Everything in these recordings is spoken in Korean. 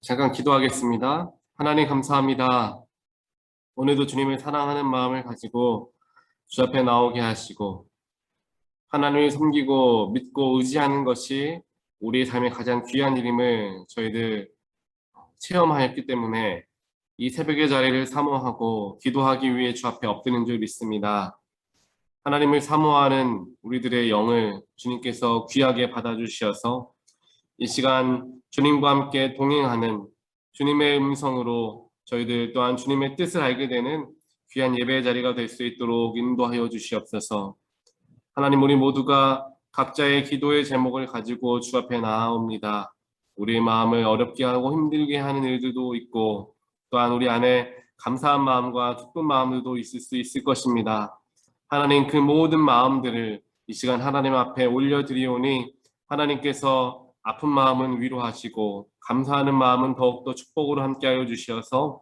잠깐 기도하겠습니다. 하나님 감사합니다. 오늘도 주님을 사랑하는 마음을 가지고 주 앞에 나오게 하시고 하나님을 섬기고 믿고 의지하는 것이 우리의 삶의 가장 귀한 일임을 저희들 체험하였기 때문에 이 새벽의 자리를 사모하고 기도하기 위해 주 앞에 엎드는 줄 믿습니다. 하나님을 사모하는 우리들의 영을 주님께서 귀하게 받아주시어서 이 시간 주님과 함께 동행하는 주님의 음성으로 저희들 또한 주님의 뜻을 알게 되는 귀한 예배의 자리가 될 수 있도록 인도하여 주시옵소서. 하나님, 우리 모두가 각자의 기도의 제목을 가지고 주 앞에 나아옵니다. 우리의 마음을 어렵게 하고 힘들게 하는 일들도 있고 또한 우리 안에 감사한 마음과 기쁜 마음들도 있을 수 있을 것입니다. 하나님, 그 모든 마음들을 이 시간 하나님 앞에 올려드리오니 하나님께서 아픈 마음은 위로하시고 감사하는 마음은 더욱더 축복으로 함께하여 주시어서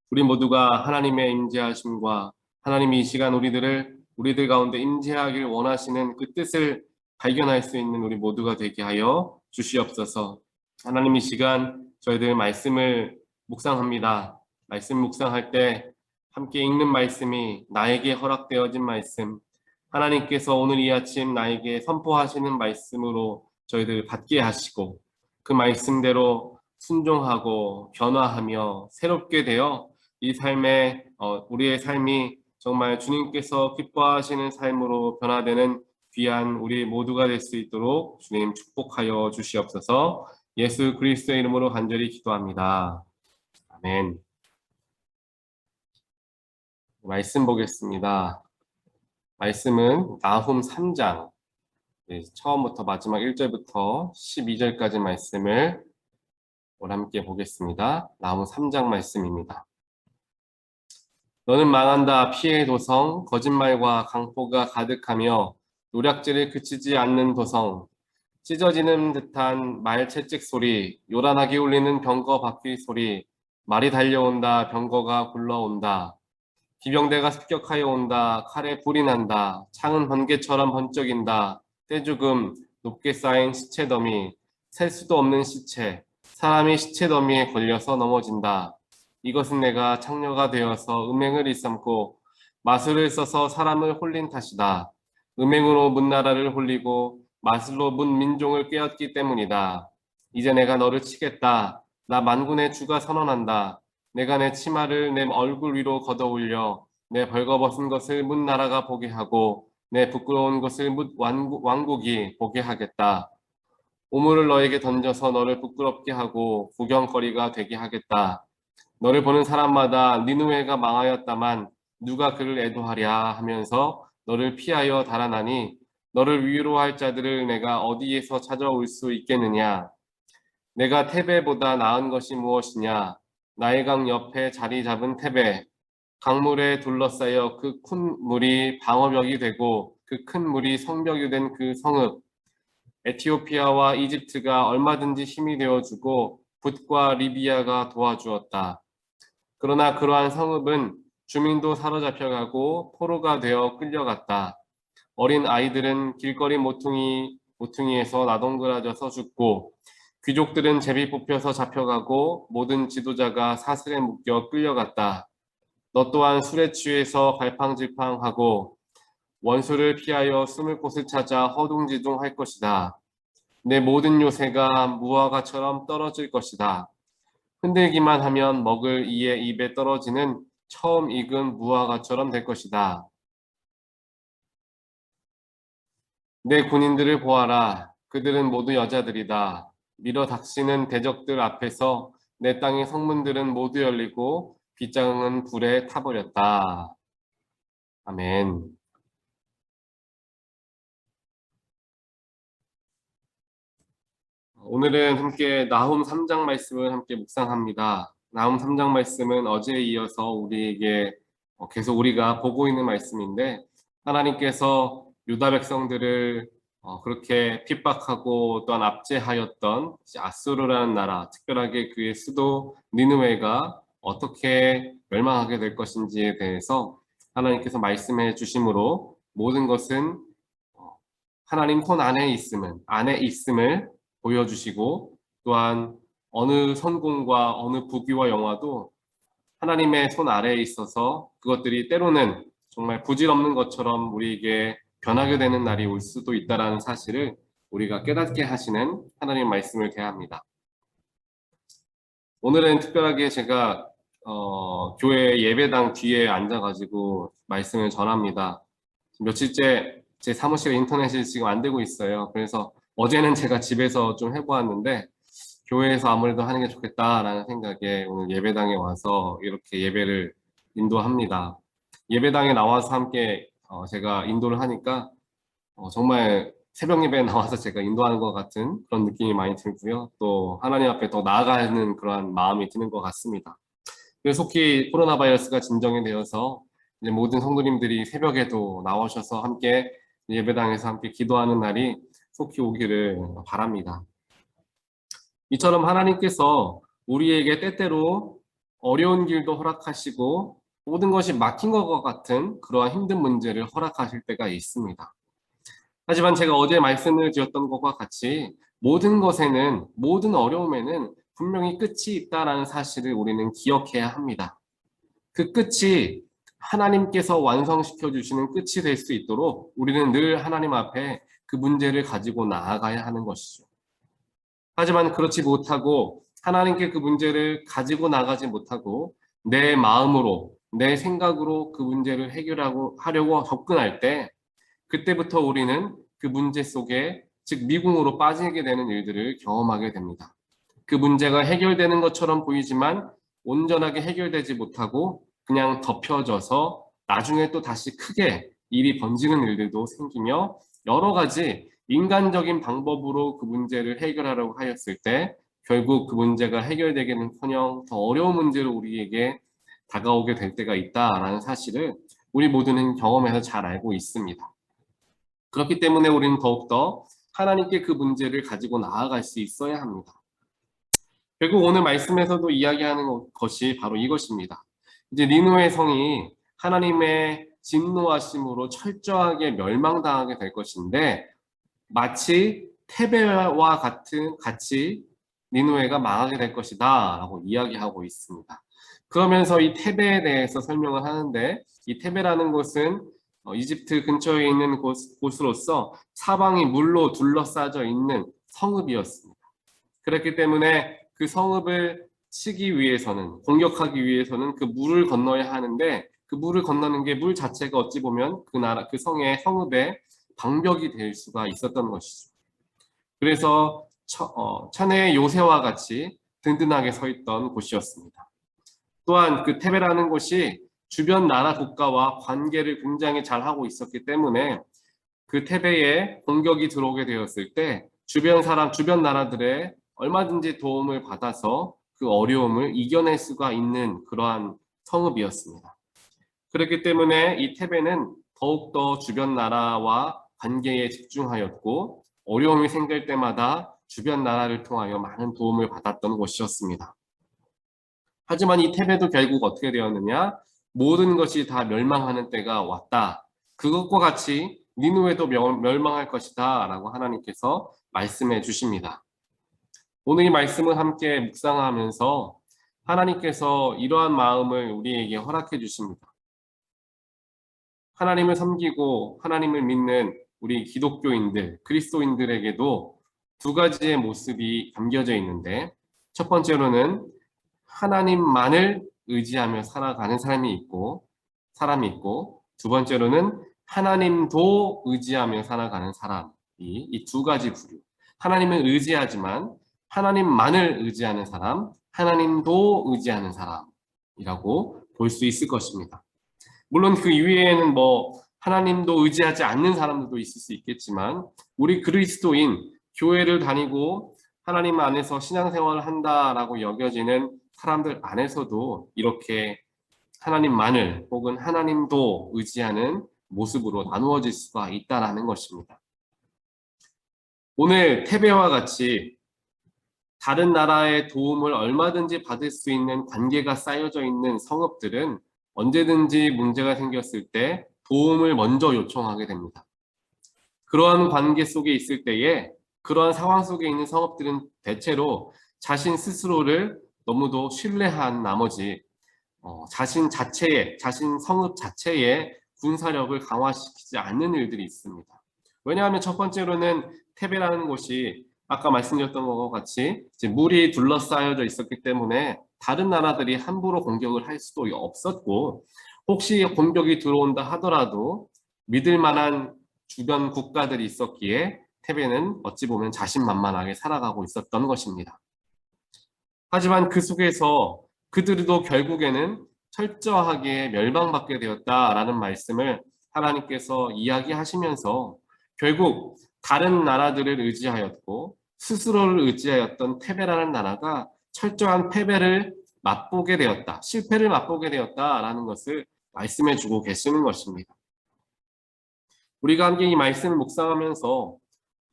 우리 모두가 하나님의 임재하심과 하나님이 이 시간 우리들 가운데 임재하길 원하시는 그 뜻을 발견할 수 있는 우리 모두가 되게 하여 주시옵소서. 하나님, 이 시간 저희들 말씀을 묵상합니다. 말씀 묵상할 때 함께 읽는 말씀이 나에게 허락되어진 말씀, 하나님께서 오늘 이 아침 나에게 선포하시는 말씀으로 저희들 받게 하시고 그 말씀대로 순종하고 변화하며 새롭게 되어 이 삶에 우리의 삶이 정말 주님께서 기뻐하시는 삶으로 변화되는 귀한 우리 모두가 될 수 있도록 주님 축복하여 주시옵소서. 예수 그리스도의 이름으로 간절히 기도합니다. 아멘. 말씀 보겠습니다. 말씀은 나훔 3장 처음부터 마지막 1절부터 12절까지 말씀을 오늘 함께 보겠습니다. 나훔 3장 말씀입니다. 너는 망한다 피해 도성, 거짓말과 강포가 가득하며 노략질을 그치지 않는 도성, 찢어지는 듯한 말 채찍 소리, 요란하게 울리는 병거 바퀴 소리, 말이 달려온다 병거가 굴러온다. 기병대가 습격하여 온다. 칼에 불이 난다. 창은 번개처럼 번쩍인다. 떼죽음, 높게 쌓인 시체 더미, 셀 수도 없는 시체, 사람이 시체 더미에 걸려서 넘어진다. 이것은 내가 창녀가 되어서 음행을 일삼고 마술을 써서 사람을 홀린 탓이다. 음행으로 문 나라를 홀리고 마술로 문 민족을 깨었기 때문이다. 이제 내가 너를 치겠다. 나 만군의 주가 선언한다. 내가 내 치마를 내 얼굴 위로 걷어올려 내 벌거벗은 것을 문 나라가 보게 하고 내 부끄러운 것을 문 왕국이 보게 하겠다. 오물을 너에게 던져서 너를 부끄럽게 하고 구경거리가 되게 하겠다. 너를 보는 사람마다 니느웨가 망하였다만 누가 그를 애도하랴 하면서 너를 피하여 달아나니 너를 위로할 자들을 내가 어디에서 찾아올 수 있겠느냐. 내가 테베보다 나은 것이 무엇이냐. 나일강 옆에 자리 잡은 테베, 강물에 둘러싸여 그 큰 물이 방어벽이 되고 그 큰 물이 성벽이 된 그 성읍, 에티오피아와 이집트가 얼마든지 힘이 되어주고 붓과 리비아가 도와주었다. 그러나 그러한 성읍은 주민도 사로잡혀가고 포로가 되어 끌려갔다. 어린 아이들은 길거리 모퉁이에서 나동그라져서 죽고 귀족들은 제비 뽑혀서 잡혀가고 모든 지도자가 사슬에 묶여 끌려갔다. 너 또한 술에 취해서 갈팡질팡하고 원수를 피하여 숨을 곳을 찾아 허둥지둥할 것이다. 내 모든 요새가 무화과처럼 떨어질 것이다. 흔들기만 하면 먹을 이의 입에 떨어지는 처음 익은 무화과처럼 될 것이다. 내 군인들을 보아라. 그들은 모두 여자들이다. 밀어 닥치는 대적들 앞에서 내 땅의 성문들은 모두 열리고 빗장은 불에 타버렸다. 아멘. 오늘은 함께 나훔 3장 말씀을 함께 묵상합니다. 나훔 3장 말씀은 어제에 이어서 우리에게 계속 우리가 보고 있는 말씀인데 하나님께서 유다 백성들을 그렇게 핍박하고 또한 압제하였던 아수르라는 나라, 특별하게 그의 수도 니느웨가 어떻게 멸망하게 될 것인지에 대해서 하나님께서 말씀해 주심으로 모든 것은 하나님 손 안에 있음을 보여주시고 또한 어느 성공과 어느 부귀와 영화도 하나님의 손 아래에 있어서 그것들이 때로는 정말 부질없는 것처럼 우리에게 변하게 되는 날이 올 수도 있다는 사실을 우리가 깨닫게 하시는 하나님 말씀을 대합니다. 오늘은 특별하게 제가 교회 예배당 뒤에 앉아가지고 말씀을 전합니다. 며칠째 제 사무실에 인터넷이 지금 안 되고 있어요. 그래서 어제는 제가 집에서 좀 해보았는데 교회에서 아무래도 하는 게 좋겠다라는 생각에 오늘 예배당에 와서 이렇게 예배를 인도합니다. 예배당에 나와서 함께 제가 인도를 하니까 정말 새벽 예배에 나와서 제가 인도하는 것 같은 그런 느낌이 많이 들고요. 또 하나님 앞에 더 나아가는 그러한 마음이 드는 것 같습니다. 그래서 속히 코로나 바이러스가 진정이 되어서 이제 모든 성도님들이 새벽에도 나오셔서 함께 예배당에서 함께 기도하는 날이 속히 오기를 바랍니다. 이처럼 하나님께서 우리에게 때때로 어려운 길도 허락하시고 모든 것이 막힌 것 같은 그러한 힘든 문제를 허락하실 때가 있습니다. 하지만 제가 어제 말씀을 드렸던 것과 같이 모든 것에는, 모든 어려움에는 분명히 끝이 있다라는 사실을 우리는 기억해야 합니다. 그 끝이 하나님께서 완성시켜 주시는 끝이 될 수 있도록 우리는 늘 하나님 앞에 그 문제를 가지고 나아가야 하는 것이죠. 하지만 그렇지 못하고 하나님께 그 문제를 가지고 나가지 못하고 내 마음으로, 내 생각으로 그 문제를 하려고 접근할 때 그때부터 우리는 그 문제 속에, 즉 미궁으로 빠지게 되는 일들을 경험하게 됩니다. 그 문제가 해결되는 것처럼 보이지만 온전하게 해결되지 못하고 그냥 덮여져서 나중에 또 다시 크게 일이 번지는 일들도 생기며 여러 가지 인간적인 방법으로 그 문제를 해결하려고 하였을 때 결국 그 문제가 해결되기는커녕 더 어려운 문제로 우리에게 다가오게 될 때가 있다라는 사실을 우리 모두는 경험해서 잘 알고 있습니다. 그렇기 때문에 우리는 더욱더 하나님께 그 문제를 가지고 나아갈 수 있어야 합니다. 결국 오늘 말씀에서도 이야기하는 것이 바로 이것입니다. 이제 니느웨 성이 하나님의 진노하심으로 철저하게 멸망당하게 될 것인데 마치 테베와 같이 니느웨가 망하게 될 것이다 라고 이야기하고 있습니다. 그러면서 이 테베에 대해서 설명을 하는데 이 테베라는 곳은 이집트 근처에 있는 곳으로서 사방이 물로 둘러싸여 있는 성읍이었습니다. 그렇기 때문에 그 성읍을 치기 위해서는, 공격하기 위해서는 그 물을 건너야 하는데 그 물을 건너는 게 물 자체가 어찌 보면 그 성의 성읍의 방벽이 될 수가 있었던 것이죠. 그래서 천혜의 요새와 같이 든든하게 서 있던 곳이었습니다. 또한 그 테베라는 곳이 주변 나라 국가와 관계를 굉장히 잘 하고 있었기 때문에 그 테베에 공격이 들어오게 되었을 때 주변 나라들의 얼마든지 도움을 받아서 그 어려움을 이겨낼 수가 있는 그러한 성읍이었습니다. 그렇기 때문에 이 테베는 더욱더 주변 나라와 관계에 집중하였고 어려움이 생길 때마다 주변 나라를 통하여 많은 도움을 받았던 곳이었습니다. 하지만 이 테베도 결국 어떻게 되었느냐? 모든 것이 다 멸망하는 때가 왔다. 그것과 같이 니느웨도 멸망할 것이다 라고 하나님께서 말씀해 주십니다. 오늘 이 말씀을 함께 묵상하면서 하나님께서 이러한 마음을 우리에게 허락해 주십니다. 하나님을 섬기고 하나님을 믿는 우리 기독교인들, 그리스도인들에게도 두 가지의 모습이 담겨져 있는데 첫 번째로는 하나님만을 의지하며 살아가는 사람이 있고 두 번째로는 하나님도 의지하며 살아가는 사람이 이 두 가지 부류. 하나님을 의지하지만 하나님만을 의지하는 사람, 하나님도 의지하는 사람이라고 볼 수 있을 것입니다. 물론 그 이외에는 하나님도 의지하지 않는 사람들도 있을 수 있겠지만 우리 그리스도인, 교회를 다니고 하나님 안에서 신앙생활을 한다라고 여겨지는 사람들 안에서도 이렇게 하나님만을 혹은 하나님도 의지하는 모습으로 나누어질 수가 있다라는 것입니다. 오늘 테베와 같이 다른 나라의 도움을 얼마든지 받을 수 있는 관계가 쌓여져 있는 성읍들은 언제든지 문제가 생겼을 때 도움을 먼저 요청하게 됩니다. 그러한 관계 속에 있을 때에 그러한 상황 속에 있는 성읍들은 대체로 자신 스스로를 너무도 신뢰한 나머지 자신 성읍 자체의 군사력을 강화시키지 않는 일들이 있습니다. 왜냐하면 첫 번째로는 테베라는 곳이 아까 말씀드렸던 것과 같이 이제 물이 둘러싸여져 있었기 때문에 다른 나라들이 함부로 공격을 할 수도 없었고, 혹시 공격이 들어온다 하더라도 믿을 만한 주변 국가들이 있었기에 테베는 어찌 보면 자신만만하게 살아가고 있었던 것입니다. 하지만 그 속에서 그들도 결국에는 철저하게 멸망받게 되었다라는 말씀을 하나님께서 이야기하시면서 결국 다른 나라들을 의지하였고 스스로를 의지하였던 테베라는 나라가 철저한 패배를 맛보게 되었다, 실패를 맛보게 되었다라는 것을 말씀해 주고 계시는 것입니다. 우리가 함께 이 말씀을 묵상하면서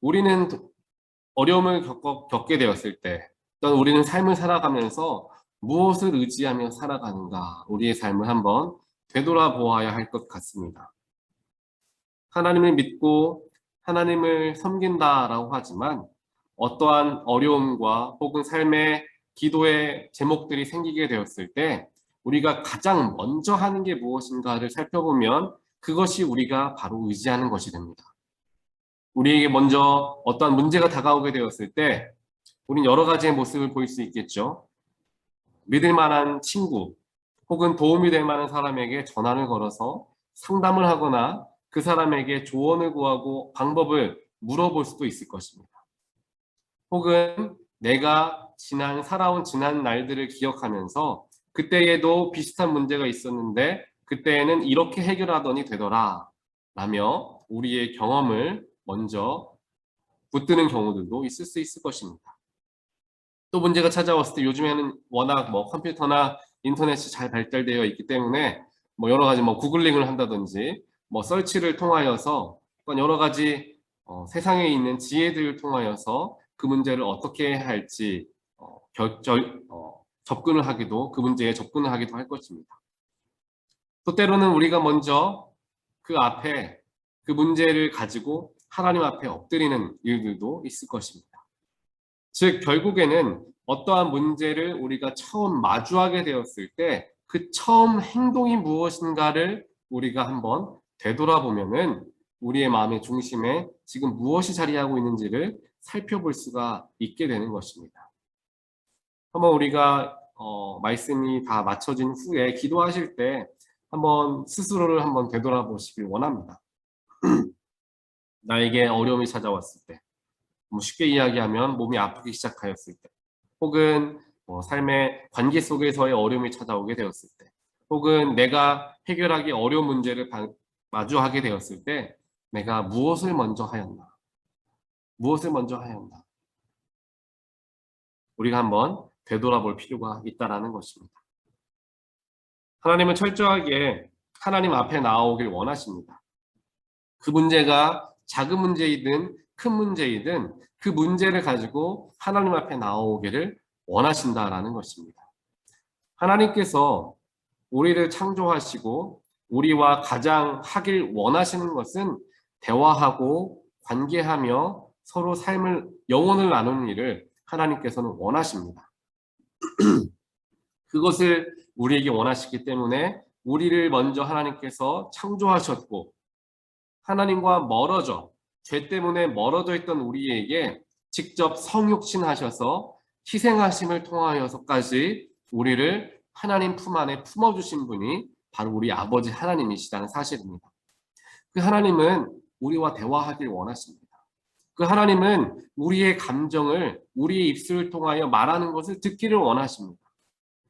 우리는 어려움을 겪게 되었을 때, 또는 우리는 삶을 살아가면서 무엇을 의지하며 살아가는가, 우리의 삶을 한번 되돌아보아야 할 것 같습니다. 하나님을 믿고 하나님을 섬긴다라고 하지만 어떠한 어려움과 혹은 삶의 기도의 제목들이 생기게 되었을 때 우리가 가장 먼저 하는 게 무엇인가를 살펴보면 그것이 우리가 바로 의지하는 것이 됩니다. 우리에게 먼저 어떠한 문제가 다가오게 되었을 때 우린 여러 가지의 모습을 보일 수 있겠죠. 믿을 만한 친구 혹은 도움이 될 만한 사람에게 전화를 걸어서 상담을 하거나 그 사람에게 조언을 구하고 방법을 물어볼 수도 있을 것입니다. 혹은 내가 살아온 지난 날들을 기억하면서 그때에도 비슷한 문제가 있었는데 그때에는 이렇게 해결하더니 되더라 라며 우리의 경험을 먼저 붙드는 경우들도 있을 수 있을 것입니다. 또 문제가 찾아왔을 때 요즘에는 워낙 컴퓨터나 인터넷이 잘 발달되어 있기 때문에 여러 가지 구글링을 한다든지 서치를 통하여서 여러 가지 세상에 있는 지혜들을 통하여서 그 문제를 어떻게 해야 할지 접근을 하기도, 그 문제에 접근을 하기도 할 것입니다. 또 때로는 우리가 먼저 그 앞에 그 문제를 가지고 하나님 앞에 엎드리는 일들도 있을 것입니다. 즉 결국에는 어떠한 문제를 우리가 처음 마주하게 되었을 때 그 처음 행동이 무엇인가를 우리가 한번 되돌아보면은 우리의 마음의 중심에 지금 무엇이 자리하고 있는지를 살펴볼 수가 있게 되는 것입니다. 한번 우리가 말씀이 다 맞춰진 후에 기도하실 때 한번 스스로를 한번 되돌아보시길 원합니다. 나에게 어려움이 찾아왔을 때, 쉽게 이야기하면 몸이 아프기 시작하였을 때, 혹은 삶의 관계 속에서의 어려움이 찾아오게 되었을 때, 혹은 내가 해결하기 어려운 문제를 마주하게 되었을 때 내가 무엇을 먼저 하였나? 무엇을 먼저 하였나? 우리가 한번 되돌아볼 필요가 있다라는 것입니다. 하나님은 철저하게 하나님 앞에 나오길 원하십니다. 그 문제가 작은 문제이든 큰 문제이든 그 문제를 가지고 하나님 앞에 나오기를 원하신다라는 것입니다. 하나님께서 우리를 창조하시고 우리와 가장 하길 원하시는 것은 대화하고 관계하며 서로 영혼을 나누는 일을 하나님께서는 원하십니다. 그것을 우리에게 원하시기 때문에 우리를 먼저 하나님께서 창조하셨고 하나님과 죄 때문에 멀어져 있던 우리에게 직접 성육신하셔서 희생하심을 통하여서까지 우리를 하나님 품 안에 품어주신 분이 바로 우리 아버지 하나님이시다는 사실입니다. 그 하나님은 우리와 대화하길 원하십니다. 그 하나님은 우리의 감정을 우리의 입술을 통하여 말하는 것을 듣기를 원하십니다.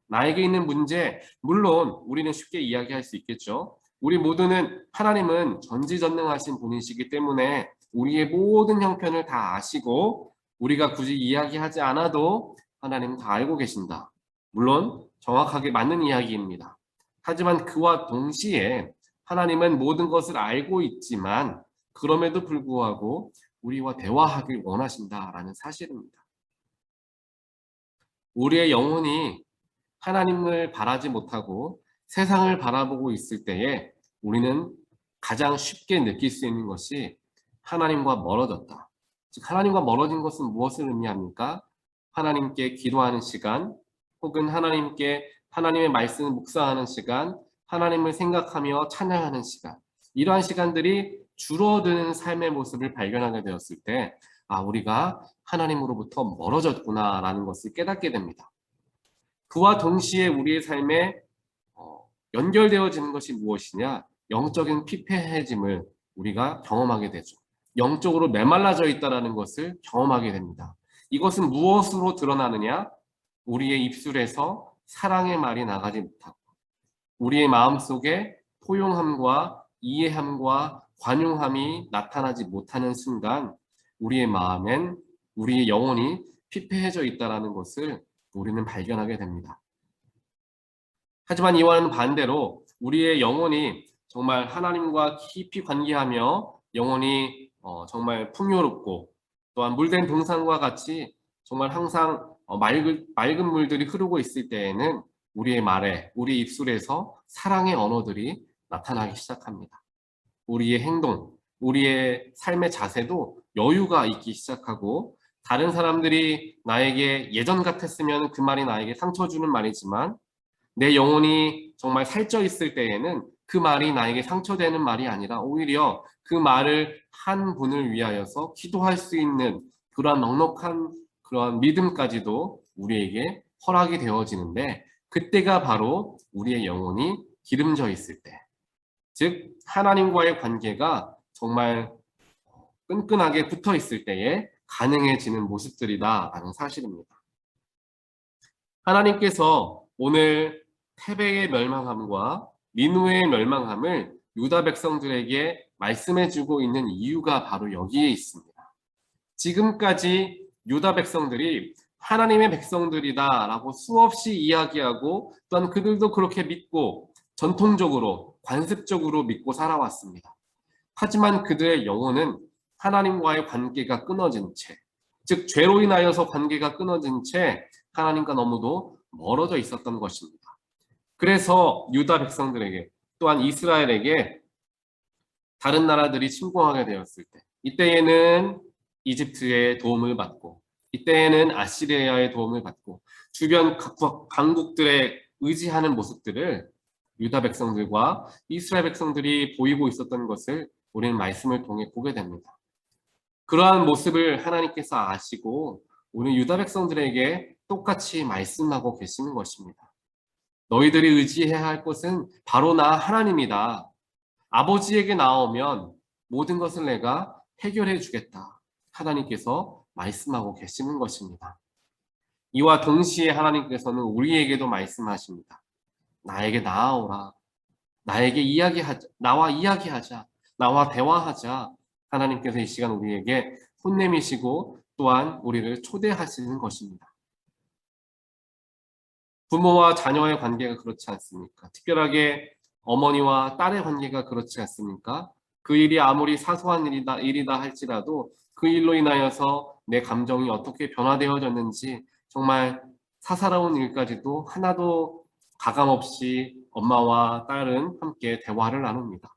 나에게 있는 문제, 물론 우리는 쉽게 이야기할 수 있겠죠. 우리 모두는 하나님은 전지전능하신 분이시기 때문에 우리의 모든 형편을 다 아시고 우리가 굳이 이야기하지 않아도 하나님은 다 알고 계신다. 물론 정확하게 맞는 이야기입니다. 하지만 그와 동시에 하나님은 모든 것을 알고 있지만 그럼에도 불구하고 우리와 대화하길 원하신다라는 사실입니다. 우리의 영혼이 하나님을 바라지 못하고 세상을 바라보고 있을 때에 우리는 가장 쉽게 느낄 수 있는 것이 하나님과 멀어졌다. 즉 하나님과 멀어진 것은 무엇을 의미합니까? 하나님께 기도하는 시간, 혹은 하나님의 말씀을 묵상하는 시간, 하나님을 생각하며 찬양하는 시간, 이러한 시간들이 줄어드는 삶의 모습을 발견하게 되었을 때, 우리가 하나님으로부터 멀어졌구나라는 것을 깨닫게 됩니다. 그와 동시에 우리의 삶에 연결되어지는 것이 무엇이냐? 영적인 피폐해짐을 우리가 경험하게 되죠. 영적으로 메말라져 있다는 것을 경험하게 됩니다. 이것은 무엇으로 드러나느냐? 우리의 입술에서 사랑의 말이 나가지 못하고, 우리의 마음속에 포용함과 이해함과 관용함이 나타나지 못하는 순간, 우리의 마음엔 우리의 영혼이 피폐해져 있다는 것을 우리는 발견하게 됩니다. 하지만 이와는 반대로 우리의 영혼이 정말 하나님과 깊이 관계하며 영혼이 정말 풍요롭고, 또한 물된 동산과 같이 정말 항상 맑은 물들이 흐르고 있을 때에는 우리의 말에, 우리 입술에서 사랑의 언어들이 나타나기 시작합니다. 우리의 행동, 우리의 삶의 자세도 여유가 있기 시작하고, 다른 사람들이 나에게 예전 같았으면 그 말이 나에게 상처 주는 말이지만, 내 영혼이 정말 살쪄 있을 때에는 그 말이 나에게 상처되는 말이 아니라 오히려 그 말을 한 분을 위하여서 기도할 수 있는 그러한 넉넉한 그러한 믿음까지도 우리에게 허락이 되어지는데, 그때가 바로 우리의 영혼이 기름져 있을 때, 즉 하나님과의 관계가 정말 끈끈하게 붙어 있을 때에 가능해지는 모습들이다라는 사실입니다. 하나님께서 오늘 테베의 멸망함과 니누의 멸망함을 유다 백성들에게 말씀해주고 있는 이유가 바로 여기에 있습니다. 지금까지 유다 백성들이 하나님의 백성들이다라고 수없이 이야기하고, 또한 그들도 그렇게 믿고 전통적으로 관습적으로 믿고 살아왔습니다. 하지만 그들의 영혼은 하나님과의 관계가 끊어진 채, 즉 죄로 인하여서 관계가 끊어진 채 하나님과 너무도 멀어져 있었던 것입니다. 그래서 유다 백성들에게, 또한 이스라엘에게 다른 나라들이 침공하게 되었을 때, 이때에는 이집트의 도움을 받고, 이때에는 아시리아의 도움을 받고, 주변 강국들의 의지하는 모습들을 유다 백성들과 이스라엘 백성들이 보이고 있었던 것을 우리는 말씀을 통해 보게 됩니다. 그러한 모습을 하나님께서 아시고 우리 유다 백성들에게 똑같이 말씀하고 계시는 것입니다. 너희들이 의지해야 할 것은 바로 나 하나님이다. 아버지에게 나오면 모든 것을 내가 해결해 주겠다. 하나님께서 말씀하고 계시는 것입니다. 이와 동시에 하나님께서는 우리에게도 말씀하십니다. 나에게 나아오라. 나와 이야기하자. 나와 대화하자. 하나님께서 이 시간 우리에게 혼내미시고 또한 우리를 초대하시는 것입니다. 부모와 자녀의 관계가 그렇지 않습니까? 특별하게 어머니와 딸의 관계가 그렇지 않습니까? 그 일이 아무리 사소한 일이다 할지라도 그 일로 인하여서 내 감정이 어떻게 변화되어졌는지 정말 사사로운 일까지도 하나도 가감없이 엄마와 딸은 함께 대화를 나눕니다.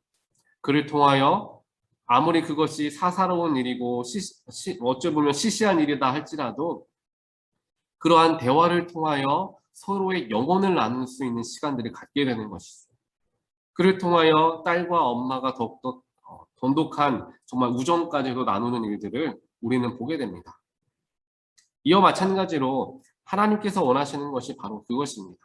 그를 통하여 아무리 그것이 사사로운 일이고 어찌 보면 시시한 일이다 할지라도 그러한 대화를 통하여 서로의 영혼을 나눌 수 있는 시간들을 갖게 되는 것이죠. 그를 통하여 딸과 엄마가 더욱더 돈독한 정말 우정까지도 나누는 일들을 우리는 보게 됩니다. 이와 마찬가지로 하나님께서 원하시는 것이 바로 그것입니다.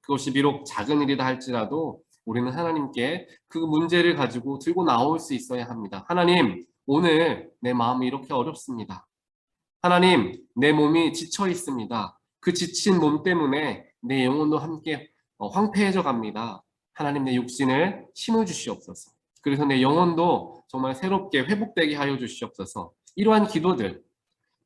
그것이 비록 작은 일이다 할지라도 우리는 하나님께 그 문제를 가지고 들고 나올 수 있어야 합니다. 하나님, 오늘 내 마음이 이렇게 어렵습니다. 하나님, 내 몸이 지쳐 있습니다. 그 지친 몸 때문에 내 영혼도 함께 황폐해져 갑니다. 하나님, 내 육신을 심어 주시옵소서. 그래서 내 영혼도 정말 새롭게 회복되게 하여 주시옵소서. 이러한 기도들,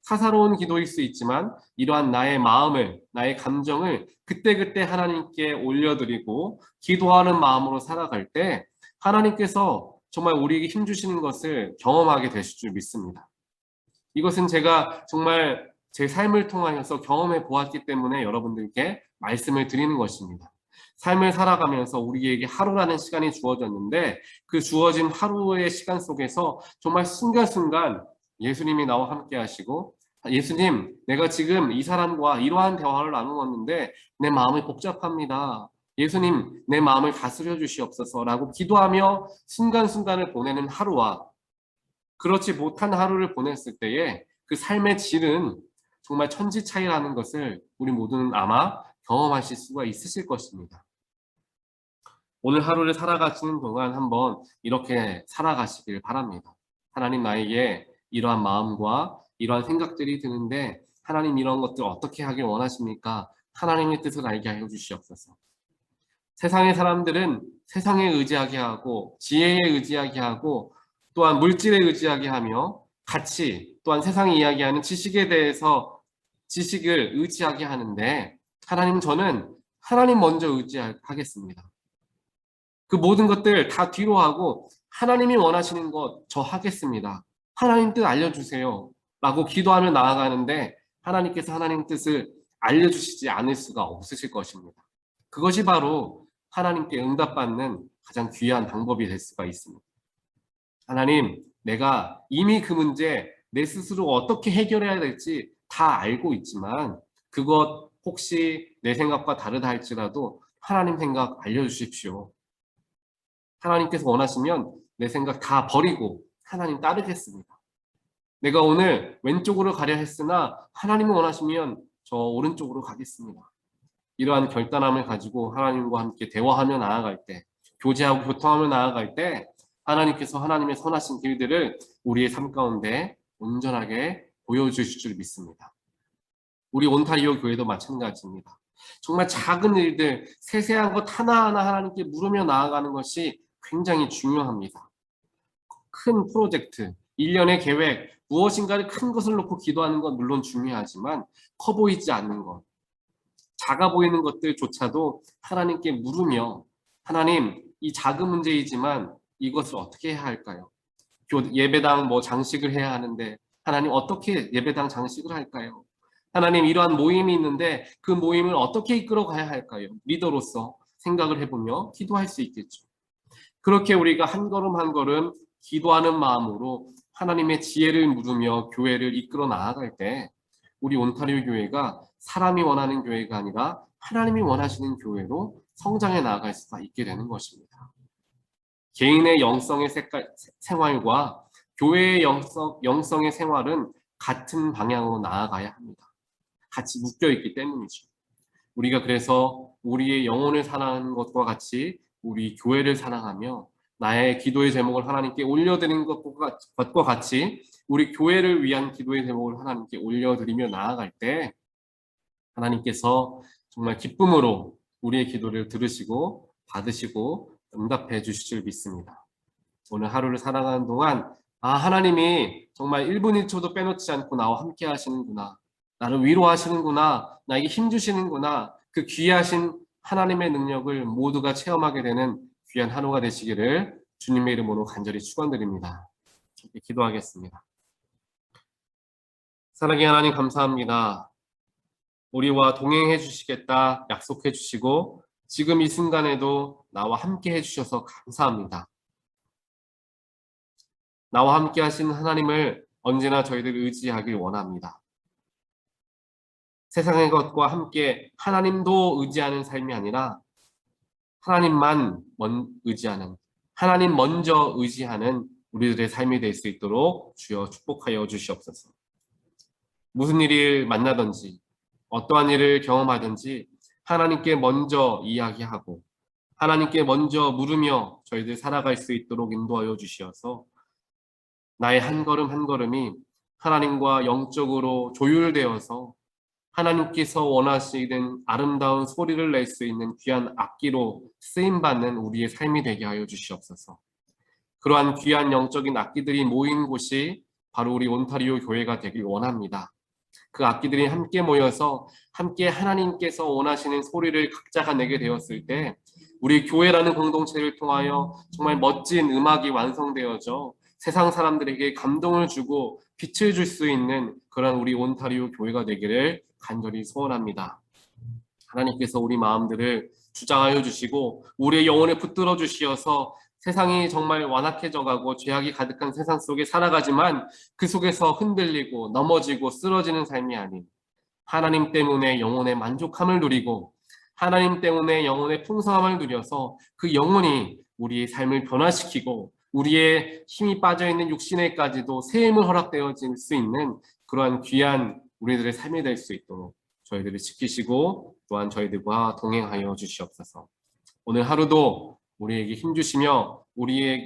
사사로운 기도일 수 있지만 이러한 나의 마음을, 나의 감정을 그때그때 하나님께 올려드리고 기도하는 마음으로 살아갈 때 하나님께서 정말 우리에게 힘주시는 것을 경험하게 되실 줄 믿습니다. 이것은 제가 정말 제 삶을 통하여서 경험해 보았기 때문에 여러분들께 말씀을 드리는 것입니다. 삶을 살아가면서 우리에게 하루라는 시간이 주어졌는데 그 주어진 하루의 시간 속에서 정말 순간순간 예수님이 나와 함께 하시고 예수님, 내가 지금 이 사람과 이러한 대화를 나누었는데 내 마음이 복잡합니다. 예수님, 내 마음을 다스려 주시옵소서라고 기도하며 순간순간을 보내는 하루와 그렇지 못한 하루를 보냈을 때에 그 삶의 질은 정말 천지 차이라는 것을 우리 모두는 아마 경험하실 수가 있으실 것입니다. 오늘 하루를 살아가시는 동안 한번 이렇게 살아가시길 바랍니다. 하나님, 나에게 이러한 마음과 이러한 생각들이 드는데 하나님, 이런 것들 어떻게 하길 원하십니까? 하나님의 뜻을 알게 하여 주시옵소서. 세상의 사람들은 세상에 의지하게 하고 지혜에 의지하게 하고 또한 물질에 의지하게 하며 가치 또한 세상이 이야기하는 지식에 대해서 지식을 의지하게 하는데 하나님, 저는 하나님 먼저 의지하겠습니다. 그 모든 것들 다 뒤로 하고 하나님이 원하시는 것 저 하겠습니다. 하나님 뜻 알려주세요. 라고 기도하며 나아가는데 하나님께서 하나님 뜻을 알려주시지 않을 수가 없으실 것입니다. 그것이 바로 하나님께 응답받는 가장 귀한 방법이 될 수가 있습니다. 하나님, 내가 이미 그 문제 내 스스로 어떻게 해결해야 될지 다 알고 있지만 그것 혹시 내 생각과 다르다 할지라도 하나님 생각 알려주십시오. 하나님께서 원하시면 내 생각 다 버리고 하나님 따르겠습니다. 내가 오늘 왼쪽으로 가려 했으나 하나님이 원하시면 저 오른쪽으로 가겠습니다. 이러한 결단함을 가지고 하나님과 함께 대화하며 나아갈 때, 교제하고 교통하며 나아갈 때 하나님께서 하나님의 선하신 길들을 우리의 삶 가운데 온전하게 보여주실 줄 믿습니다. 우리 온타리오 교회도 마찬가지입니다. 정말 작은 일들, 세세한 것 하나하나 하나님께 물으며 나아가는 것이 굉장히 중요합니다. 큰 프로젝트, 일련의 계획, 무엇인가를 큰 것을 놓고 기도하는 건 물론 중요하지만 커 보이지 않는 것, 작아 보이는 것들조차도 하나님께 물으며 하나님, 이 작은 문제이지만 이것을 어떻게 해야 할까요? 예배당 장식을 해야 하는데 하나님, 어떻게 예배당 장식을 할까요? 하나님, 이러한 모임이 있는데 그 모임을 어떻게 이끌어 가야 할까요? 리더로서 생각을 해보며 기도할 수 있겠죠. 그렇게 우리가 한 걸음 한 걸음 기도하는 마음으로 하나님의 지혜를 물으며 교회를 이끌어 나아갈 때 우리 온타리오 교회가 사람이 원하는 교회가 아니라 하나님이 원하시는 교회로 성장해 나아갈 수가 있게 되는 것입니다. 개인의 영성의 생활과 교회의 영성의 생활은 같은 방향으로 나아가야 합니다. 같이 묶여 있기 때문이죠. 우리가 그래서 우리의 영혼을 사랑하는 것과 같이 우리 교회를 사랑하며 나의 기도의 제목을 하나님께 올려드리는 것과 같이 우리 교회를 위한 기도의 제목을 하나님께 올려드리며 나아갈 때 하나님께서 정말 기쁨으로 우리의 기도를 들으시고 받으시고 응답해 주실 줄 믿습니다. 오늘 하루를 살아가는 동안 하나님이 정말 1분 1초도 빼놓지 않고 나와 함께 하시는구나. 나를 위로하시는구나. 나에게 힘주시는구나. 그 귀하신 하나님의 능력을 모두가 체험하게 되는 귀한 하루가 되시기를 주님의 이름으로 간절히 축원드립니다. 기도하겠습니다. 사랑의 하나님, 감사합니다. 우리와 동행해 주시겠다 약속해 주시고 지금 이 순간에도 나와 함께 해주셔서 감사합니다. 나와 함께 하시는 하나님을 언제나 저희들 의지하길 원합니다. 세상의 것과 함께 하나님도 의지하는 삶이 아니라 하나님만 의지하는, 하나님 먼저 의지하는 우리들의 삶이 될 수 있도록 주여 축복하여 주시옵소서. 무슨 일을 만나든지 어떠한 일을 경험하든지 하나님께 먼저 이야기하고 하나님께 먼저 물으며 저희들 살아갈 수 있도록 인도하여 주시어서 나의 한 걸음 한 걸음이 하나님과 영적으로 조율되어서 하나님께서 원하시는 아름다운 소리를 낼 수 있는 귀한 악기로 쓰임받는 우리의 삶이 되게 하여 주시옵소서. 그러한 귀한 영적인 악기들이 모인 곳이 바로 우리 온타리오 교회가 되길 원합니다. 그 악기들이 함께 모여서 함께 하나님께서 원하시는 소리를 각자가 내게 되었을 때 우리 교회라는 공동체를 통하여 정말 멋진 음악이 완성되어져 세상 사람들에게 감동을 주고 빛을 줄 수 있는 그런 우리 온타리오 교회가 되기를 간절히 소원합니다. 하나님께서 우리 마음들을 주장하여 주시고 우리의 영혼을 붙들어 주시어서 세상이 정말 완악해져 가고 죄악이 가득한 세상 속에 살아가지만 그 속에서 흔들리고 넘어지고 쓰러지는 삶이 아닌 하나님 때문에 영혼의 만족함을 누리고 하나님 때문에 영혼의 풍성함을 누려서 그 영혼이 우리의 삶을 변화시키고 우리의 힘이 빠져있는 육신에까지도 새 힘을 허락되어질 수 있는 그러한 귀한 우리들의 삶이 될 수 있도록 저희들을 지키시고 또한 저희들과 동행하여 주시옵소서. 오늘 하루도 우리에게 힘주시며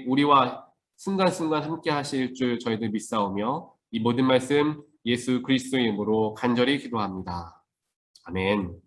우리와 순간순간 함께 하실 줄 저희들 믿사오며 이 모든 말씀 예수 그리스도의 이름으로 간절히 기도합니다. 아멘.